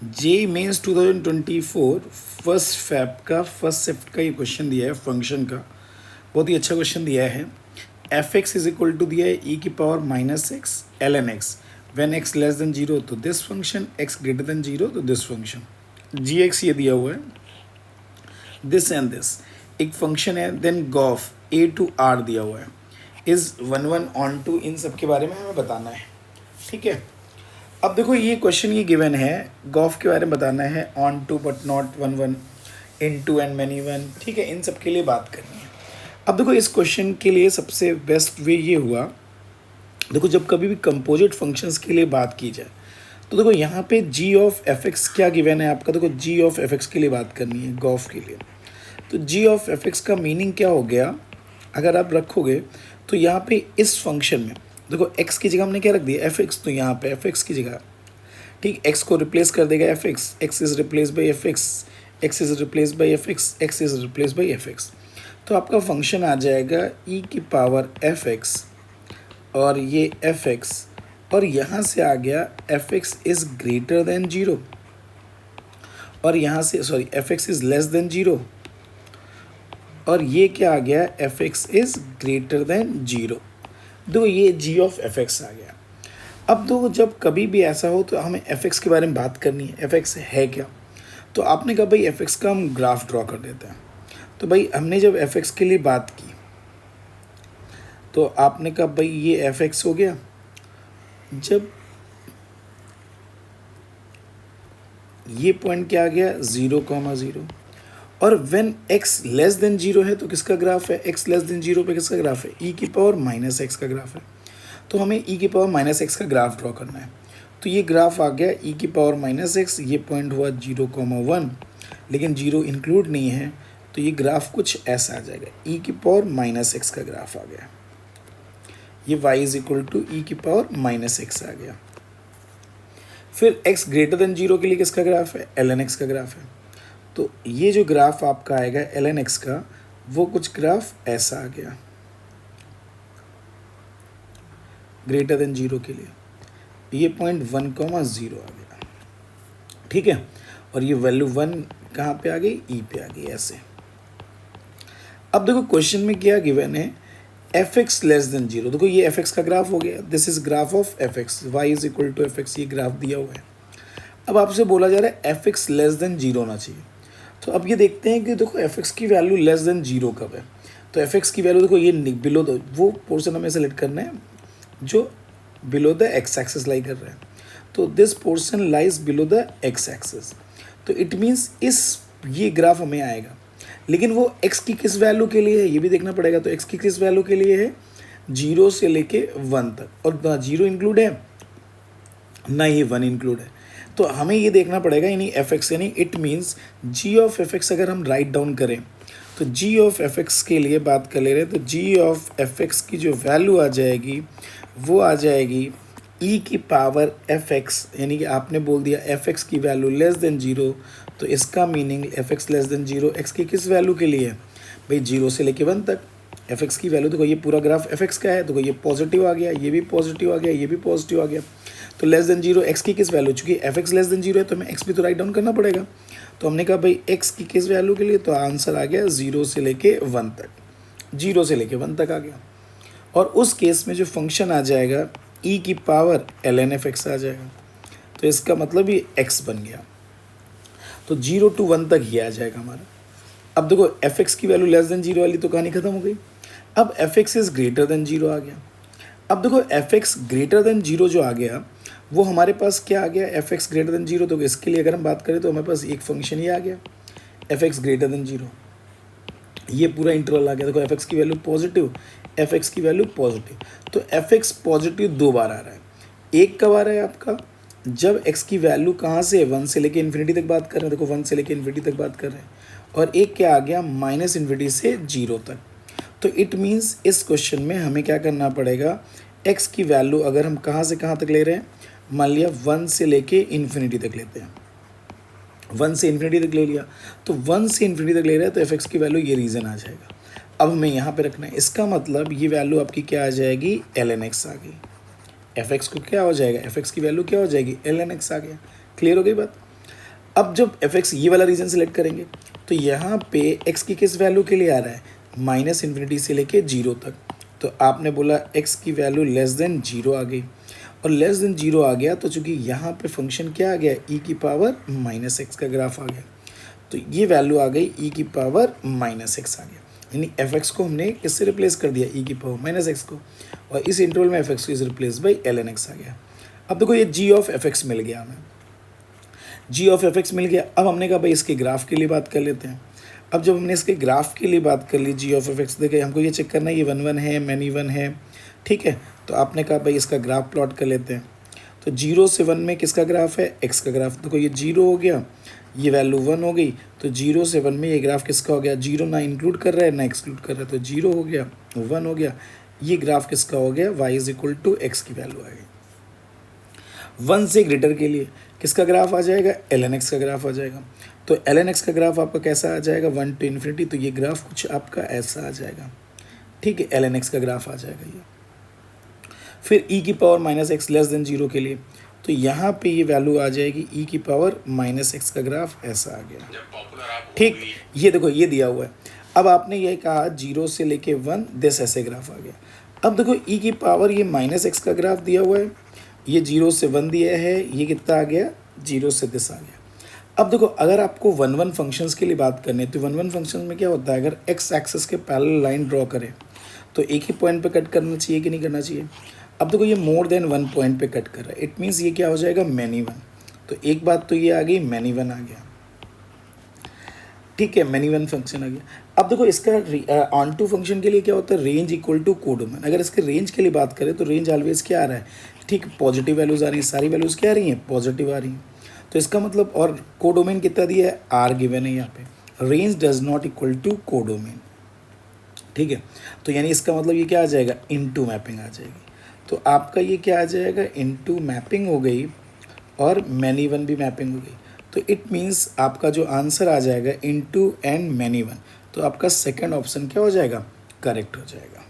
जे mains 2024 first shift का ये question दिया है फंक्शन का। बहुत ही अच्छा क्वेश्चन दिया है। F x is equal to दिया है ई की power minus X L N X when X less than zero तो this function, X greater than zero तो दिस फंक्शन। जी एक्स ये दिया हुआ है, दिस एंड दिस एक फंक्शन है। Then gof A to R दिया हुआ है, is one one onto, इन सब के बारे में हमें बताना है। ठीक है, अब देखो ये क्वेश्चन ये गिवन है, गॉफ के बारे में बताना है, onto but not one one, into and many one. ठीक है, इन सब के लिए बात करनी है। अब देखो इस क्वेश्चन के लिए सबसे बेस्ट वे ये हुआ, देखो जब कभी भी कंपोजिट फंक्शंस के लिए बात की जाए तो देखो यहाँ पे जी ऑफ एफ एक्स क्या गिवन है आपका। देखो जी ऑफ एफ एक्स के लिए बात करनी है गॉफ के लिए, तो जी ऑफ एफ एक्स का मीनिंग क्या हो गया अगर आप रखोगे तो यहाँ पे इस फंक्शन में देखो एक्स की जगह हमने क्या रख दिया एफ एक्स, तो यहाँ पे एफ एक्स की जगह ठीक एक्स को रिप्लेस कर देगा F x, x is replace by F x, x is replace by F x, x is replace by F x. तो आपका फंक्शन आ जाएगा ई की पावर एफ एक्स और ये एफ एक्स, और यहाँ से आ गया F x is greater than zero, और यहाँ से sorry F x is less than zero, और ये क्या आ गया F x is greater than zero. दो ये जी ऑफ एफ एक्स आ गया। अब दो जब कभी भी ऐसा हो तो हमें एफ एक्स के बारे में बात करनी है, एफ एक्स है क्या। तो आपने कहा भाई एफ एक्स का हम ग्राफ ड्रॉ कर देते हैं। तो भाई हमने जब एफ एक्स के लिए बात की तो आपने कहा भाई ये एफ एक्स हो गया, जब ये पॉइंट क्या आ गया 0,0, और when x less than zero है तो किसका ग्राफ है, x लेस देन जीरो पे किसका ग्राफ है, e की पावर माइनस एक्स का ग्राफ है। तो हमें e की पावर माइनस एक्स का ग्राफ ड्रॉ करना है। तो ये ग्राफ आ गया e की पावर माइनस एक्स, ये पॉइंट हुआ 0,1, लेकिन जीरो इंक्लूड नहीं है, तो ये ग्राफ कुछ ऐसा आ जाएगा, e की पावर माइनस एक्स का ग्राफ आ गया। ये y इज इक्वल टू ई की पावर माइनस एक्स आ गया। फिर x ग्रेटर देन जीरो के लिए किसका ग्राफ है, एल एन एक्स का ग्राफ है। तो ये जो ग्राफ आपका आएगा एल एन एक्स का, वो कुछ ग्राफ ऐसा आ गया ग्रेटर देन जीरो के लिए, ये पॉइंट 1,0 आ गया। ठीक है, और ये वैल्यू 1 कहाँ पे आ गई, ई पे आ गई ऐसे। अब देखो क्वेश्चन में क्या गिवन है, F x less than zero. देखो ये एफ एक्स का ग्राफ हो गया, this is graph of f x, y is equal to f x, ये ग्राफ दिया हुआ है। अब आपसे बोला जा रहा है F x less than zero होना चाहिए। तो अब ये देखते हैं कि देखो एफ एक्स की वैल्यू लेस देन जीरो कब है। तो एफ एक्स की वैल्यू देखो ये बिलो द, वो पोर्शन हमें सेलेक्ट करना है जो बिलो द एक्स एक्सिस लाई कर रहा है। तो this portion lies below the x axis, तो इट मीन्स इस ये ग्राफ हमें आएगा, लेकिन वो एक्स की किस वैल्यू के लिए है ये भी देखना पड़ेगा। तो एक्स की किस वैल्यू के लिए है, जीरो से लेके 1 तक, और ना जीरो इंक्लूड है ना ही 1 इंक्लूड है। तो हमें ये देखना पड़ेगा, यानी एफ एक्स, यानी it means g of f x अगर हम राइट डाउन करें तो जी ऑफ एफ एक्स के लिए बात कर ले रहे हैं, तो जी ऑफ एफ एक्स की जो वैल्यू आ जाएगी वो आ जाएगी ई की पावर एफ एक्स, यानी कि आपने बोल दिया एफ एक्स की वैल्यू लेस देन जीरो, तो इसका meaning F x less than zero x की किस वैल्यू के लिए है भाई, जीरो से लेके 1 तक। एफ एक्स की वैल्यू देखो ये पूरा ग्राफ एफ एक्स का है, देखो ये पॉजिटिव आ गया, ये भी पॉजिटिव आ गया, ये भी पॉजिटिव आ गया। तो लेस देन जीरो एक्स की किस वैल्यू, चूंकि F x less than zero है तो हमें एक्स भी तो राइट डाउन करना पड़ेगा। तो हमने कहा भाई एक्स की किस वैल्यू के लिए, तो आंसर आ गया 0 से लेके 1 तक, 0 से लेके 1 तक आ गया। और उस केस में जो फंक्शन आ जाएगा ई की power L N F X आ जाएगा, तो इसका मतलब ये एक्स बन गया। तो 0 to 1 तक ही आ जाएगा हमारा। अब देखो एफ एक्स की वैल्यू लेस देन जीरो वाली तो कहानी खत्म हो गई। अब F x is greater than zero आ गया। अब देखो F X greater than zero जो आ गया वो हमारे पास क्या आ गया, F X greater than zero. तो इसके लिए अगर हम बात करें तो हमारे पास एक फंक्शन ही आ गया F X greater than zero, ये पूरा इंटरवल आ गया। देखो एफ एक्स की वैल्यू पॉजिटिव, एफ एक्स की वैल्यू पॉजिटिव, तो एफ एक्स पॉजिटिव 2 बार आ रहा है। एक कब आ रहा है आपका, जब एक्स की वैल्यू कहाँ से 1 से लेके इन्फिनिटी तक बात कर रहे हैं, देखो 1 से लेके इन्फिनिटी तक बात कर रहे हैं, और एक क्या आ गया माइनस इन्फिनिटी से 0 तक। तो इट मीन्स इस क्वेश्चन में हमें क्या करना पड़ेगा, एक्स की वैल्यू अगर हम कहाँ से कहाँ तक ले रहे हैं, मान लिया 1 से लेके इन्फिनिटी तक लेते हैं, 1 से इन्फिनिटी तक ले लिया, तो 1 से इन्फिनिटी तक ले रहे हैं तो एफ एक्स की वैल्यू ये रीज़न आ जाएगा। अब हमें यहाँ पे रखना है, इसका मतलब ये वैल्यू आपकी क्या आ जाएगी, एल एन एक्स आ गई। एफ एक्स को क्या हो जाएगा, एफ एक्स की वैल्यू क्या हो जाएगी, एल एन एक्स आ गया। क्लियर हो गई बात। अब जब एफ एक्स ये वाला रीजन सेलेक्ट करेंगे तो यहाँ पे एक्स की किस वैल्यू के लिए आ रहा है, माइनस इन्फिनिटी से लेके जीरो तक। तो आपने बोला एक्स की वैल्यू लेस देन जीरो आ गई, और लेस देन जीरो आ गया तो चूंकि यहाँ पे फंक्शन क्या आ गया, ई की पावर माइनस एक्स का ग्राफ आ गया, तो ये वैल्यू आ गई ई की पावर माइनस एक्स आ गया। यानी एफ एक्स को हमने किससे रिप्लेस कर दिया, ई की पावर माइनस एक्स को, और इस इंटरवल में f x is replace by l N x आ गया। अब देखो ये जी ऑफ एफ एक्स मिल गया हमें, जी ऑफ एफ एक्स मिल गया। अब हमने कहा भाई इसके ग्राफ के लिए बात कर लेते हैं। अब जब हमने इसके ग्राफ के लिए बात कर ली, जी ऑफ एफ एक्स, देखे हमको ये चेक करना है ये 1 1 है, मैनी 1 है, ठीक है। तो आपने कहा भाई इसका ग्राफ प्लॉट कर लेते हैं। तो 0 से 1 में किसका ग्राफ है, एक्स का ग्राफ। देखो ये 0 हो गया, ये वैल्यू 1 हो गई, तो 0 से 1 में ये ग्राफ किसका हो गया, 0 ना इंक्लूड कर रहा है ना एक्सक्लूड कर रहा है, तो 0 हो गया, 1 हो गया, ये ग्राफ किसका हो गया, y is equal to x की वैल्यू आ गई। 1 से ग्रेटर के लिए किसका ग्राफ आ जाएगा, एल एन एक्स का ग्राफ आ जाएगा। तो एल एन एक्स का ग्राफ आपका कैसा आ जाएगा, 1 to इन्फिनिटी, तो ये ग्राफ कुछ आपका ऐसा आ जाएगा, ठीक है, एल एन एक्स का ग्राफ आ जाएगा ये। फिर ई की power minus x less than zero के लिए, तो यहाँ पे ये वैल्यू आ जाएगी ई की पावर माइनस एक्स का ग्राफ ऐसा आ गया, ठीक। ये देखो ये दिया हुआ है। अब आपने ये कहा 0 से लेके 1 दिस ऐसे ग्राफ आ गया। अब देखो ई की पावर ये माइनस एक्स का ग्राफ दिया हुआ है, ये 0 से 1 दिया है, ये कितना आ गया, 0 से दिस आ गया। अब देखो अगर आपको 1 1 फंक्शंस के लिए बात करनी है तो 1 1 फंक्शन में क्या होता है, अगर एक्स एक्सिस के पैरेलल लाइन ड्रॉ करें तो एक ही पॉइंट पे कट करना चाहिए कि नहीं करना चाहिए। अब देखो ये मोर देन 1 पॉइंट पे कट कर रहा है, इट मीन्स ये क्या हो जाएगा, मैनी 1। तो एक बात तो ये आ गई, मैनी 1 आ गया, ठीक है, मैनी 1 फंक्शन आ गया। अब देखो इसका ऑन टू फंक्शन के लिए क्या होता है, रेंज इक्वल टू कोडोमेन। अगर इसके रेंज के लिए बात करें तो रेंज ऑलवेज क्या आ रहा है, ठीक, पॉजिटिव वैल्यूज आ रही हैं, सारी वैल्यूज क्या आ रही हैं, पॉजिटिव आ रही हैं। तो इसका मतलब, और कोडोमेन कितना दिया है, आर गिवन है यहाँ पे, range does not equal to codomain, ठीक है। तो यानी इसका मतलब ये क्या आ जाएगा, इनटू मैपिंग आ जाएगी। तो आपका ये क्या आ जाएगा, इनटू मैपिंग हो गई और मैनी 1 भी मैपिंग हो गई। तो इट मीन्स आपका जो आंसर आ जाएगा इनटू एंड मैनी 1, तो आपका सेकंड ऑप्शन क्या हो जाएगा, करेक्ट हो जाएगा।